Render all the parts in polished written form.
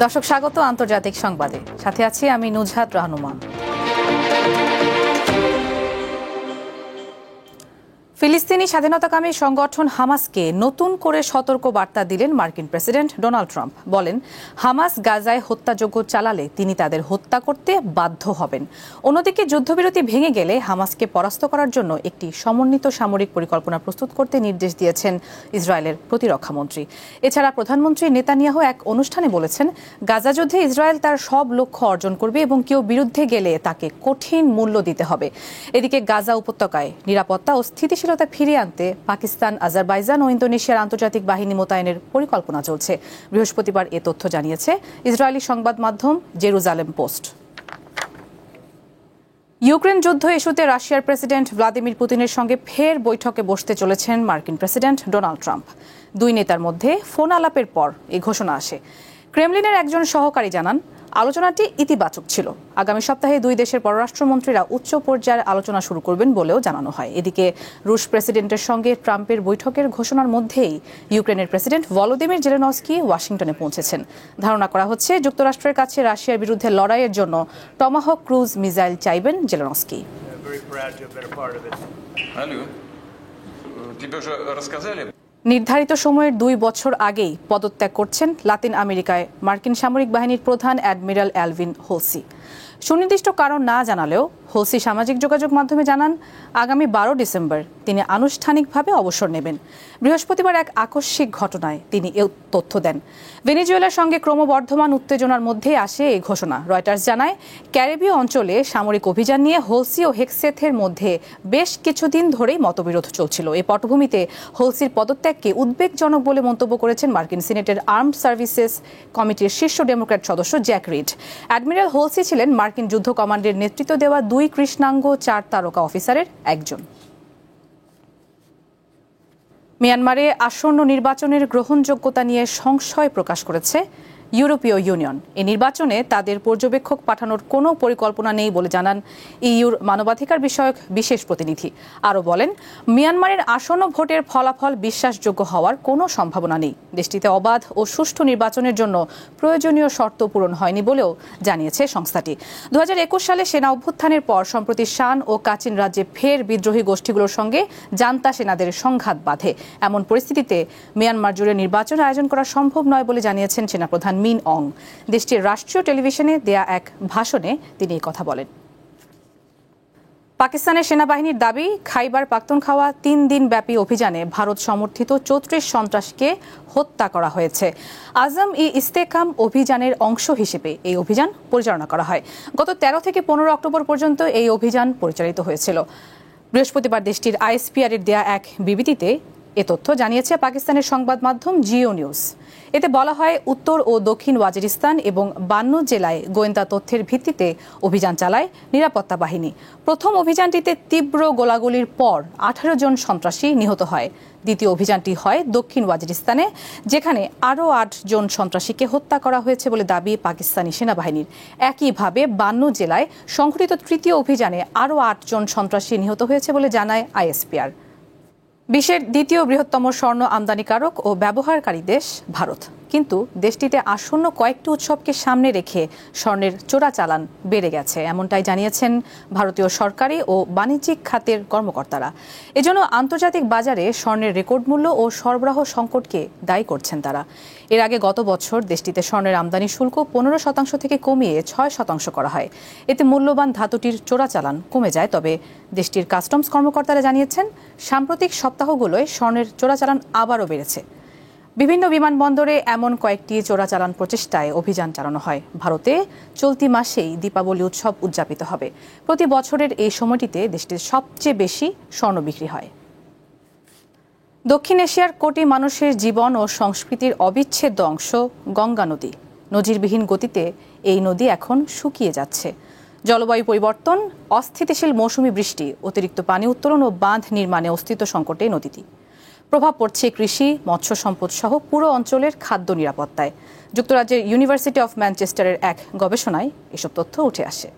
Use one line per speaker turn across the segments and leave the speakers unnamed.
দর্শক স্বাগত আন্তর্জাতিক সংবাদে, সাথে আছি আমি নুজহাত রাহনুমান। ফিলিস্তিনি স্বাধীনতাকামী সংগঠন হামাসকে নতুন করে সতর্ক বার্তা দিলেন মার্কিন প্রেসিডেন্ট ডোনাল্ড ট্রাম্প। বলেন, হামাস গাজায় হত্যাযজ্ঞ চালালে তিনি তাদের হত্যা করতে বাধ্য হবেন। অন্যদিকে যুদ্ধবিরতি ভেঙে গেলে হামাসকে পরাস্ত করার জন্য একটি সমন্বিত সামরিক পরিকল্পনা প্রস্তুত করতে নির্দেশ দিয়েছেন ইসরায়েলের প্রতিরক্ষামন্ত্রী। এছাড়া প্রধানমন্ত্রী নেতানিয়াহু এক অনুষ্ঠানে বলেছেন, গাজা যুদ্ধে ইসরায়েল তার সব লক্ষ্য অর্জন করবে এবং কেউ বিরুদ্ধে গেলে তাকে কঠিন মূল্য দিতে হবে। এদিকে গাজা উপত্যকায় নিরাপত্তা ও স্থিতিশীলতা ফিরিয়ে আনতে পাকিস্তান, আজারবাইজান ও ইন্দোনেশিয়ার আন্তর্জাতিক বাহিনী মোতায়েনের পরিকল্পনা চলছে। বৃহস্পতিবার এ তথ্য জানিয়েছে ইসরায়েলি সংবাদ মাধ্যম জেরুজালেম পোস্ট। ইউক্রেন যুদ্ধ ইস্যুতে রাশিয়ার প্রেসিডেন্ট ভ্লাদিমির পুতিনের সঙ্গে ফের বৈঠকে বসতে চলেছেন মার্কিন প্রেসিডেন্ট ডোনাল্ড ট্রাম্প। দুই নেতার মধ্যে ফোন আলাপের পর এই ঘোষণা আসে। ক্রেমলিনের একজন সহকারী জানান, আলোচনাটি ইতিবাচক ছিল। আগামী সপ্তাহে দুই দেশের পররাষ্ট্রমন্ত্রীরা উচ্চ পর্যায়ের আলোচনা শুরু করবেন বলেও জানানো হয়। এদিকে রুশ প্রেসিডেন্টের সঙ্গে ট্রাম্পের বৈঠকের ঘোষণার মধ্যেই ইউক্রেনের প্রেসিডেন্ট ভলোদিমির জেলেনস্কি ওয়াশিংটনে পৌঁছেছেন। ধারণা করা হচ্ছে যুক্তরাষ্ট্রের কাছে রাশিয়ার বিরুদ্ধে লড়াইয়ের জন্য টমাহক ক্রুজ মিসাইল চাইবেন জেলেনস্কি। নির্ধারিত সময়ের 2 বছর আগেই পদত্যাগ করছেন লাতিন আমেরিকায় মার্কিন সামরিক বাহিনীর প্রধান অ্যাডমিরাল অ্যালভিন হোলসি। সুনির্দিষ্ট কারণ না জানালেও হোলসি সামাজিক যোগাযোগ মাধ্যমে জানান, আগামী 12 ডিসেম্বর তিনি আনুষ্ঠানিকভাবে অবসর নেবেন। বৃহস্পতিবার এক আকস্মিক ঘটনায় তিনি এ তথ্য দেন। ভেনেজুয়েলার সঙ্গে ক্রমবর্ধমান উত্তেজনার মধ্যে আসে এই ঘোষণা। রয়টার্স জানায়, ক্যারিবীয় অঞ্চলে সামরিক অভিযান নিয়ে হোলসি ও হেক্সেথের মধ্যে বেশ কিছুদিন ধরেই মতবিরোধ চলছিল। এই পটভূমিতে হোলসির পদত্যাগকে উদ্বেগজনক বলে মন্তব্য করেছেন মার্কিন সিনেটের আর্মড সার্ভিসেস কমিটির শীর্ষ ডেমোক্র্যাট সদস্য জ্যাক রিড। অ্যাডমিরাল হোলসি ছিলেন মার্কিন যুদ্ধ কমান্ডের নেতৃত্ব দেওয়া 2 কৃষ্ণাঙ্গ 4 তারকা অফিসারের একজন। মিয়ানমারে আসন্ন নির্বাচনের গ্রহণযোগ্যতা নিয়ে সংশয় প্রকাশ করেছে ইউরোপীয় ইউনিয়ন। এই নির্বাচনে তাদের পর্যবেক্ষক পাঠানোর কোনো পরিকল্পনা নেই বলে জানান ইইউর মানবাধিকার বিষয়ক বিশেষ প্রতিনিধি। আরও বলেন, মিয়ানমারের আসন্ন ভোটের ফলাফল বিশ্বাসযোগ্য হওয়ার কোনো সম্ভাবনা নেই। দেশটিতে অবাধ ও সুষ্ঠু নির্বাচনের জন্য প্রয়োজনীয় শর্ত পূরণ হয়নি বলেও জানিয়েছে সংস্থাটি। 2021 সালে সেনা অভ্যুত্থানের পর সম্প্রতি শান ও কাচিন রাজ্যে ফের বিদ্রোহী গোষ্ঠীগুলোর সঙ্গে জান্তা সেনাদের সংঘাত বাধে। এমন পরিস্থিতিতে মিয়ানমার জুড়ে নির্বাচন আয়োজন করা সম্ভব নয় বলে জানিয়েছেন সেনাপ্রধান মিন অং। দেশটির রাষ্ট্রীয় টেলিভিশনে দেয়া এক ভাষণে তিনি এই কথা বলেন। পাকিস্তানের সেনাবাহিনীর দাবি, খাইবার পাখতুনখাওয়া 3 দিন ব্যাপী অভিযানে ভারত সমর্থিত 34 সন্ত্রাসীকে হত্যা করা হয়েছে। আজম ই ইস্তেকাম অভিযানের অংশ হিসেবে এই অভিযান পরিচালনা করা হয়। গত 13 থেকে 15 অক্টোবর পর্যন্ত এই অভিযান পরিচালিত হয়েছিল। বৃহস্পতিবার দেশটির আইএসপিআর এর দেয়া এক বিবৃতিতে এ তথ্য জানিয়েছে পাকিস্তানের সংবাদ মাধ্যম জিও নিউজ। এতে বলা হয়, উত্তর ও দক্ষিণ ওয়াজিরিস্তান এবং 52 জেলায় গোয়েন্দা তথ্যের ভিত্তিতে অভিযান চালায় নিরাপত্তা বাহিনী। প্রথম অভিযানটিতে তীব্র গোলাগুলির পর 18 জন সন্ত্রাসী নিহত হয়। দ্বিতীয় অভিযানটি হয় দক্ষিণ ওয়াজিরিস্তানে, যেখানে আরও 8 জন সন্ত্রাসীকে হত্যা করা হয়েছে বলে দাবি পাকিস্তানি সেনাবাহিনীর। একইভাবে 52 জেলায় সংঘটিত তৃতীয় অভিযানে আরও 8 জন সন্ত্রাসী নিহত হয়েছে বলে জানায় আইএসপিআর। বিশ্বের দ্বিতীয় বৃহত্তম স্বর্ণ আমদানিকারক ও ব্যবহারকারী দেশ ভারত, কিন্তু দেশটিতে আসন্ন কয়েকটি উৎসবকে সামনে রেখে স্বর্ণের চোরাচালান বেড়ে গেছে, এমনটাই জানিয়েছেন ভারতীয় সরকারি ও বাণিজ্যিক খাতের কর্মকর্তারা। এজন্য আন্তর্জাতিক বাজারে স্বর্ণের রেকর্ড মূল্য ও সরবরাহ সংকটকে দায়ী করছেন তারা। এর আগে গত বছর দেশটিতে স্বর্ণের আমদানি শুল্ক 15% থেকে কমিয়ে 6% করা হয়। এতে মূল্যবান ধাতুটির চোরাচালান কমে যায়। তবে দেশটির কাস্টমস কর্মকর্তারা জানিয়েছেন, সাম্প্রতিক সপ্তাহগুলোয় স্বর্ণের চোরাচালান আবারও বেড়েছে। বিভিন্ন বিমানবন্দরে এমন কয়েকটি চোরাচালান প্রচেষ্টায় অভিযান চালানো হয়। ভারতে চলতি মাসেই দীপাবলি উৎসব উদযাপিত হবে। প্রতি বছরের এই সময়টিতে দেশটির সবচেয়ে বেশি স্বর্ণ বিক্রি হয়। দক্ষিণ এশিয়ার কোটি মানুষের জীবন ও সংস্কৃতির অবিচ্ছেদ্য অংশ গঙ্গা নদী। নজিরবিহীন গতিতে এই নদী এখন শুকিয়ে যাচ্ছে। জলবায়ু পরিবর্তন, অস্থিতিশীল মৌসুমি বৃষ্টি, অতিরিক্ত পানি উত্তোলন ও বাঁধ নির্মাণে অস্তিত্ব সংকটে নদীটি। প্রভাব পড়ছে কৃষি, মৎস্য সম্পদ সহ পুরো অঞ্চলের খাদ্য নিরাপত্তায়। যুক্তরাজ্যের ইউনিভার্সিটি অফ ম্যানচেস্টারের এক গবেষণায় এসব তথ্য উঠে আসে।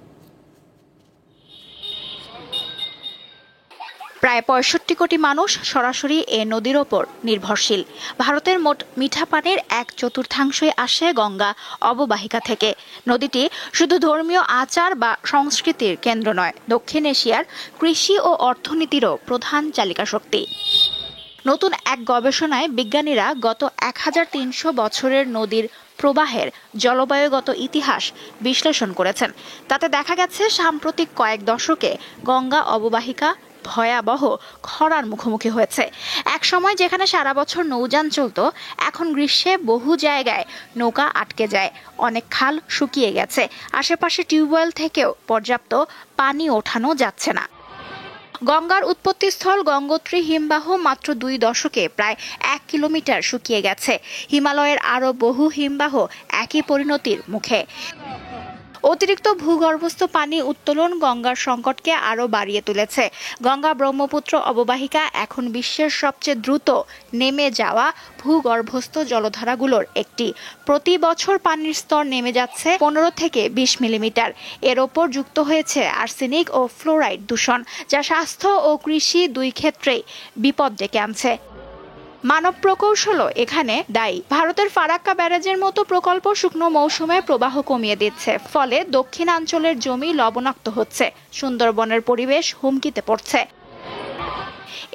প্রায় ৬৫ কোটি মানুষ সরাসরি এ নদীর ওপর নির্ভরশীল। ভারতের মোট মিঠা পানির ১/৪ আসে গঙ্গা অববাহিকা থেকে। নদীটি শুধু ধর্মীয় আচার বা সংস্কৃতির কেন্দ্র নয়, দক্ষিণ এশিয়ার কৃষি ও অর্থনীতিরও প্রধান চালিকা শক্তি। নতুন এক গবেষণায় বিজ্ঞানীরা গত ১৩০০ বছরের নদীর প্রবাহের জলবায়ুগত ইতিহাস বিশ্লেষণ করেছেন। তাতে দেখা গেছে সাম্প্রতিক কয়েক দশকে গঙ্গা অববাহিকা ভয়াবহ খরার মুখোমুখি হয়েছে। এক সময় যেখানে সারা বছর নৌযান চলত, এখন গ্রীষ্মে বহু জায়গায় নৌকা আটকে যায়। অনেক খাল শুকিয়ে গেছে। আশেপাশে টিউবওয়েল থেকেও পর্যাপ্ত পানি ওঠানো যাচ্ছে না। গঙ্গার উৎপত্তিস্থল গঙ্গোত্রী হিমবাহ মাত্র ২ দশকে প্রায় ১ কিলোমিটার শুকিয়ে গেছে। হিমালয়ের আরও বহু হিমবাহ একই পরিণতির মুখে। অতিরিক্ত ভূগর্ভস্থ পানি উত্তোলন গঙ্গার সংকটকে আরও বাড়িয়ে তুলেছে। গঙ্গা ব্রহ্মপুত্র অববাহিকা এখন বিশ্বের সবচেয়ে দ্রুত নেমে যাওয়া ভূগর্ভস্থ জলধারাগুলোর একটি। প্রতি বছর পানির স্তর নেমে যাচ্ছে ১৫ থেকে ২০ মিলিমিটার। এর ওপর যুক্ত হয়েছে আর্সেনিক ও ফ্লোরাইড দূষণ, যা স্বাস্থ্য ও কৃষি দুই ক্ষেত্রেই বিপদ ডেকে আনছে। মানব প্রকৌশলও এখানে দায়ী। ভারতের ফারাক্কা ব্যারাজের মতো প্রকল্প শুকনো মৌসুমে প্রবাহ কমিয়ে দিচ্ছে, ফলে দক্ষিণাঞ্চলের জমি লবণাক্ত হচ্ছে, সুন্দরবনের পরিবেশ হুমকিতে পড়ছে।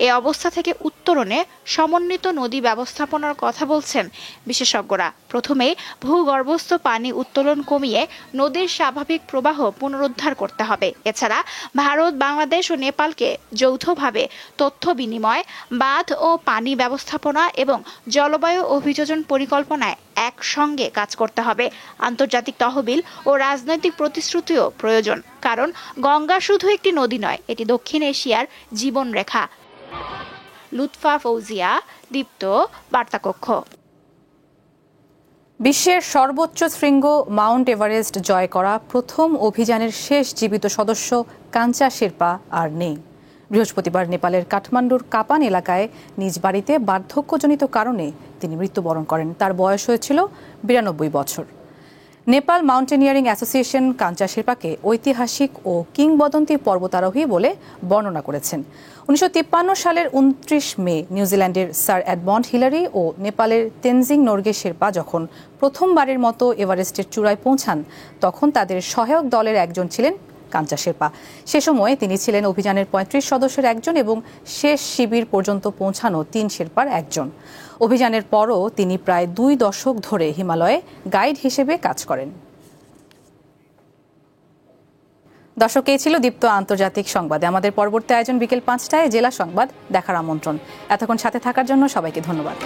এ অবস্থা থেকে উত্তরণে সমন্বিত নদী ব্যবস্থাপনার কথা বলছেন বিশেষজ্ঞরা। প্রথমেই ভূগর্ভস্থ পানি উত্তোলন কমিয়ে নদীর স্বাভাবিক প্রবাহ পুনরুদ্ধার করতে হবে। এছাড়া ভারত, বাংলাদেশ ও নেপালকে যৌথভাবে তথ্য বিনিময়, বাঁধ ও পানি ব্যবস্থাপনা এবং জলবায়ু অভিযোজন পরিকল্পনায় একসঙ্গে কাজ করতে হবে। আন্তর্জাতিক তহবিল ও রাজনৈতিক প্রতিশ্রুতিও প্রয়োজন, কারণ গঙ্গা শুধু একটি নদী নয়, এটি দক্ষিণ এশিয়ার জীবনরেখা। লুৎফা ফৌজিয়া, দীপ্ত, বার্তাকক্ষ।
বিশ্বের সর্বোচ্চ শৃঙ্গ মাউন্ট এভারেস্ট জয় করা প্রথম অভিযানের শেষ জীবিত সদস্য কাঞ্চা শেরপা আর নেই। বৃহস্পতিবার নেপালের কাঠমান্ডুর কাপান এলাকায় নিজ বাড়িতে বার্ধক্যজনিত কারণে তিনি মৃত্যুবরণ করেন। তার বয়স হয়েছিল ৯২ বছর। নেপাল মাউন্টেনিয়ারিং অ্যাসোসিয়েশন কাঞ্চা শেরপাকে ঐতিহাসিক ও কিংবদন্তি পর্বতারোহী বলে বর্ণনা করেছেন। ১৯৫৩ সালের ২৯ মে নিউজিল্যান্ডের স্যার এডমন্ড হিলারি ও নেপালের তেনজিং নোরগে শেরপা যখন প্রথমবারের মতো এভারেস্টের চূড়ায় পৌঁছান, তখন তাদের সহায়ক দলের একজন ছিলেন কাঞ্চা শেরপা। সে সময় তিনি ছিলেন অভিযানের ৩৫ সদস্যের একজন এবং শেষ শিবির পর্যন্ত পৌঁছানো ৩ শেরপার একজন। অভিযানের পরও তিনি প্রায় ২ দশক ধরে হিমালয়ে গাইড হিসেবে কাজ করেন। দর্শক, এই ছিল দীপ্ত আন্তর্জাতিক সংবাদে। আমাদের পরবর্তী আয়োজন বিকেল ৫টায় জেলা সংবাদ দেখার আমন্ত্রণ। এতক্ষণ সাথে থাকার জন্য সবাইকে ধন্যবাদ।